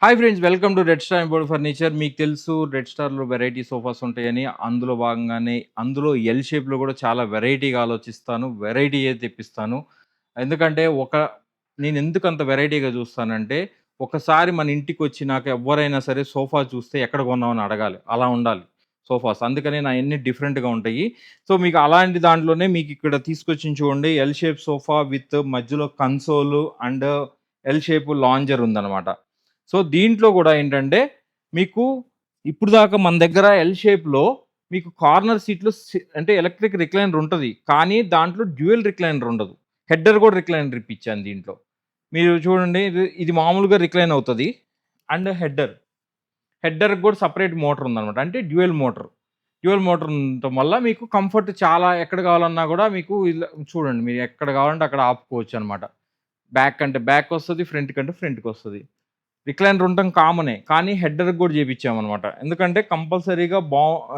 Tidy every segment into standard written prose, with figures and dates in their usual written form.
Hi friends, welcome to red star imported furniture. మీకు తెలుసు red స్టార్‌లో variety sofas ఉంటాయని. అందులో భాగంగానే అందులో ఎల్ షేప్‌లో కూడా చాలా వెరైటీగా ఆలోచిస్తాను. వెరైటీయే తెప్పిస్తాను. ఎందుకంటే నేనెందుకు అంత వెరైటీగా చూస్తానంటే, ఒకసారి మన ఇంటికొచ్చినాక ఎవ్వరైనా సరే సోఫా చూస్తే ఎక్కడ కొన్నావు అని అడగాలి. అలా ఉండాలి సోఫాస్. అందుకనే నాయన్నీ డిఫరెంట్‌గా ఉంటాయి. సో, మీకు అలాంటి దాంట్లోనే మీకిక్కడ తీసుకొచ్చింది చూడండి, ఎల్ షేప్ సోఫా విత్ మధ్యలో console and L shape lounger ఉందనమాట. సో, దీంట్లో గూడా ఏంటంటే, మీకు ఇప్పుడు దాకా మన దగ్గర ఎల్ షేప్‌లో మీకు కార్నర్ సీట్‌లో అంటే ఎలక్ట్రిక్ రిక్లైనర్ ఉంటది. కానీ దాంట్లో డ్యూయల్ రిక్లైనర్ ఉండదు. హెడ్డర్ గూడా రిక్లైనర్ ఇప్పించాను దీంట్లో. మీరు చూడండి, ఇది మామూలుగా రిక్లైన్ అవుతది. అండ్ హెడ్డర్‌కి గూడా సెపరేట్ మోటర్ ఉందనమాట. అంటే డ్యూయల్ మోటర్. డ్యూయల్ మోటర్ ఉండటం వల్ల మీకు కంఫర్ట్ చాలా ఎక్కడ కావాలన్నా గూడా మీకు ఇలా చూడండి, మీరు ఎక్కడ కావాలంటే అక్కడ ఆపుకోవచ్చనమాట. బ్యాక్ అంటే బ్యాకొస్తది. ఫ్రంట్ కంటే ఫ్రంట్‌కొస్తది. రిక్లైనర్ ఉండటం కామనే. కానీ హెడ్డర్‌కి గూడా చేపిచ్చామనమాట. ఎందుకంటే కంపల్సరీగా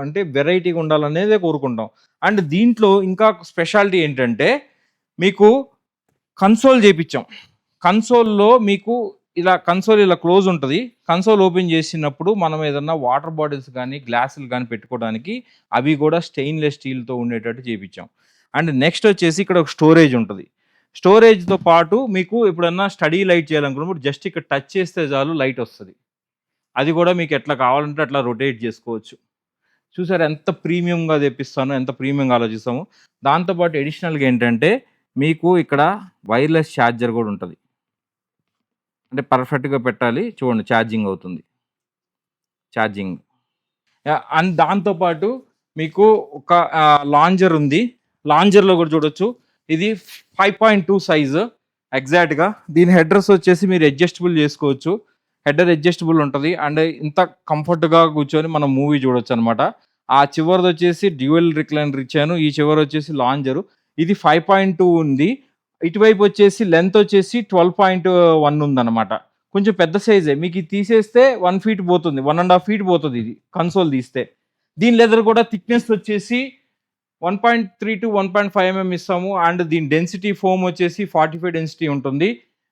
అంటే వెరైటీగా ఉండాలనేదే కోరుకుంటాం. అండ్ దీంట్లో ఇంకా స్పెషాలిటీ ఏంటంటే, మీకు కన్సోల్ చేపిచ్చాం. కన్సోల్‌లో మీకు కన్సోల్ ఇలా క్లోజ్ ఉంటది. కన్సోల్ ఓపెన్ చేసినప్పుడు మనం ఏదన్నా వాటర్ బాటిల్స్ గానీ, గ్లాసులు గానీ పెట్టుకోవడానికి అవి గూడా స్టెయిన్‌లెస్ స్టీల్‌తో ఉండేటట్టు చేపిచ్చాం. అండ్ నెక్స్ట్ వచ్చేసి ఇక్కడ ఒక స్టోరేజ్ ఉంటది. స్టోరేజ్‌తో పాటు మీకు ఎప్పుడన్నా స్టడీ లైట్ చేయాలనుకున్నప్పుడు జస్ట్ ఇక్కడ టచ్ చేస్తే చాలు లైట్ వస్తది. అది గూడా మీకు ఎట్లా కావాలంటే అట్లా రొటేట్ జేసుకోవచ్చు. చూసారా ఎంత ప్రీమియంగా తెప్పిస్తానో, ఎంత ప్రీమియంగా ఆలోచిస్తామో. దాంతో పాటు అడిషనల్‌గా ఏంటంటే, మీకు ఇక్కడ వైర్‌లెస్ చార్జర్ గూడా ఉంటది. అంటే పర్ఫెక్ట్‌గా పెట్టాలి. చూడండి, ఛార్జింగ్ అవుతుంది. ఛార్జింగ్. అండ్ దాంతో పాటు మీకు ఒక లాంజర్ ఉంది. లాంజర్‌లో కూడా చూడొచ్చు. ఇది 5.2 సైజు ఎగ్జాక్ట్‌గా. దీని హెడ్రెస్ వచ్చేసి మీరు అడ్జస్టబుల్ చేసుకోవచ్చు. హెడర్ అడ్జస్టబుల్ ఉంటది. అండ్ ఇంత కంఫర్ట్‌గా కూర్చొని మనం మూవీ చూడొచ్చనమాట. ఆ చివరిదొచ్చేసి డ్యూయల్ రిక్లైనర్ ఇచ్చాను. ఈ చివరొచ్చేసి లాంజరు. ఇది 5.2 ఉంది. ఇటువైపు వచ్చేసి లెంత్ వచ్చేసి 12.1 ఉందనమాట. కొంచెం పెద్ద సైజే. మీకిది తీసేస్తే 1 ఫీట్ పోతుంది. 1 ½ ఫీట్ పోతది ఇది కన్సోల్ తీస్తే. దీని లెదర్ కూడా థిక్‌నెస్ వచ్చేసి 1.3-1.5 ఇస్తాము. అండ్ దీని డెన్సిటీ ఫోమ్ వచ్చేసి 45 డెన్సిటీ ఉంటుంది.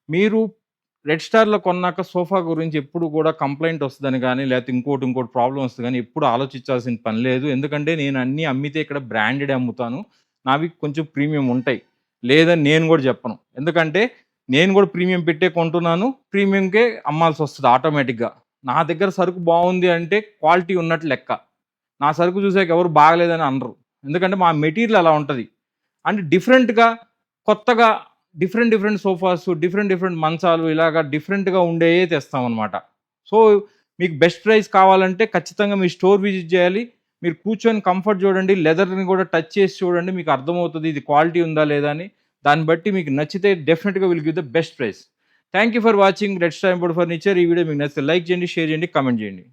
మీరు రెడ్ స్టార్‌లో కొన్నాక సోఫా గురించి ఎప్పుడు కూడా కంప్లెయింట్ వస్తదని గానీ, లేకపోతే ఇంకోటి ప్రాబ్లమ్ వస్తది గానీ ఎప్పుడు ఆలోచించాల్సిన పని లేదు. ఎందుకంటే నేను అన్నీ అమ్మితే ఇక్కడ బ్రాండెడే అమ్ముతాను. నావి కొంచెం ప్రీమియం ఉంటాయి. లేదని నేను గూడా చెప్పను. ఎందుకంటే నేను గూడా ప్రీమియం పెట్టే కొంటున్నాను. ప్రీమియంకే అమ్మాల్సొస్తది ఆటోమేటిక్‌గా. నా దగ్గర సరుకు బావుంది అంటే క్వాలిటీ ఉన్నట్టు లెక్క. నా సరుకు చూసాక ఎవరు బాగలేదని అనరు. ఎందుకంటే మా మెటీరియల్ అలా ఉంటది. అంటే డిఫరెంట్‌గా, కొత్తగా డిఫరెంట్ సోఫాసు, డిఫరెంట్ మంచాలు ఇలాగ డిఫరెంట్‌గా ఉండేయే తెస్తామనమాట. సో, మీకు బెస్ట్ ప్రైస్ కావాలంటే ఖచ్చితంగా మీరు స్టోర్ విజిట్ చేయాలి. మీరు కూర్చొని కంఫర్ట్ చూడండి. లెదర్‌ని కూడా టచ్ చేసి చూడండి. మీకు అర్థమవుతది ఇది క్వాలిటీ ఉందా లేదా అని. దాన్ని బట్టి మీకు నచ్చితే డెఫినిట్‌గా will give the best price. Thank you for watching red star imported furniture. ఈ వీడియో మీకు నచ్చితే లైక్ చేయండి, షేర్ చేయండి, కామెంట్ చేయండి.